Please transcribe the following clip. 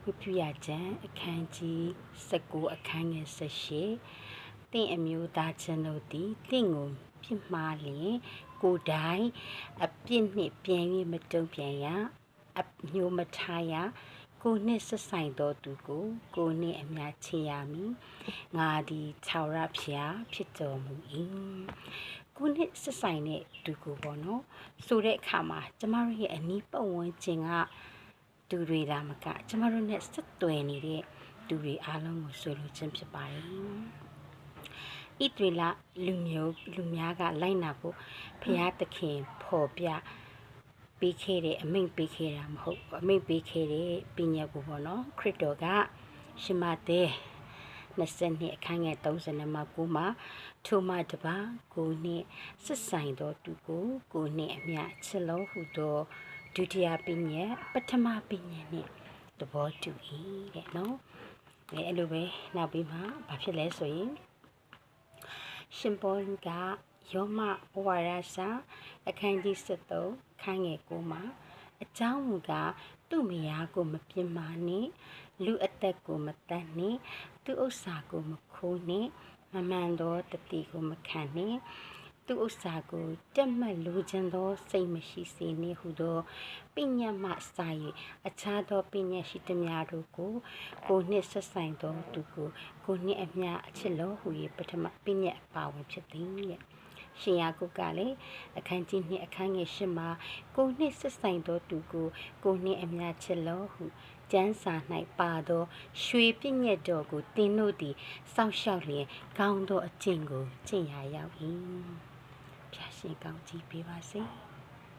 ခွပြရကြံအခန်းကြီး19အခန်းငယ်18တင့်အမျိုးသားချင်းတို့သည်တင့်ကိုပြစ်မှားလျင်ကိုယ်တိုင်အပြစ်နှင့်ပြန်၍မတုံ့ပြန်ရအညိုမထားရကိုနှင့်ဆက်ဆိုင်သောသူကိုနှင့်အမျှချေရမည်ငါသည်ထာဝရဘုရားဖြစ်တော်မူ၏ကိုနှင့်ဆက်ဆိုင်တဲ့သူကိုပေါ့နော်ဆိုတဲ့အခါမှာကျမတို့ရဲ့အနီးပတ်ဝန်းကျင်ကသူတွေလာမကကျမတို့နဲ့ဆက်သွယ်နေတဲ့သူတွေအားလုံးကိုဆိုလိုခြင်းဖြစ်ပါတယ်ဣသရေလလူများကလိုက်နာဖို့ဘုရားသခင်ဖော်ပြပေးခဲ့တဲ့အမိန့်ပေးခဲ့တာမဟုတ်အမိန့်ပေးခဲ့တဲ့ပညာကိုပေါ့နော်ခရစ်တော်ကရှမဿဲ20အခန်းငယ်30မှာထိုမှတပါကိုနှင့်ဆက်ဆိုင်သောသူကိုနှင့်အမျှချစ်လို့ဟုသောဒုတိယပညာပထမပညာနှင့်သဘောတူ၏တဲ့နော်အဲ့လိုပဲနောက်ပြီးမှဘာဖြစ်လဲဆိုရင်ရှင်ပေါလုကယောမဩဝါဒစာအခန်းကြီး73ခန်းငယ်9မှာအကြောင်းမူကားသူ့မယားကိုမပြစ်မှားနှင့်လူအသက်ကိုမတတ်နှင့်သူဥစ္စာကိုမခိုးနှင့်မမှန်သောတတိကိုမခံနှင့်သူဥစ္စာကိုတက်မှတ်လိုချင်သောစိတ်မရှိစေနှင့်ဟုသောပညာမှစာ၍အခြားသောပညာရှိသမျှတို့ကိုနှင့်ဆက်ဆိုင်သောသူကိုနှင့်အမျှအချစ်လို့ဟူ၍ပထမပညာအပါဝင်ဖြစ်သည်တဲ့ရှင်ယာကုပ်ကလည်းအခန်းကြီး2အခန်းငယ်8မှာကိုနှင့်ဆက်ဆိုင်သောသူကိုနှင့်အမျှချစ်လို့ဟုကျမ်းစာ၌ပါသောရွှေပြည့်ညတ်တော်ကိုတင်းတို့သည်စောင့်ရှောက်လျင်ကောင်းသောအကျင့်ကိုကျင့်ရာရောက်၏ဖျားရှင်ကောင်းကြီးပေးပါစေ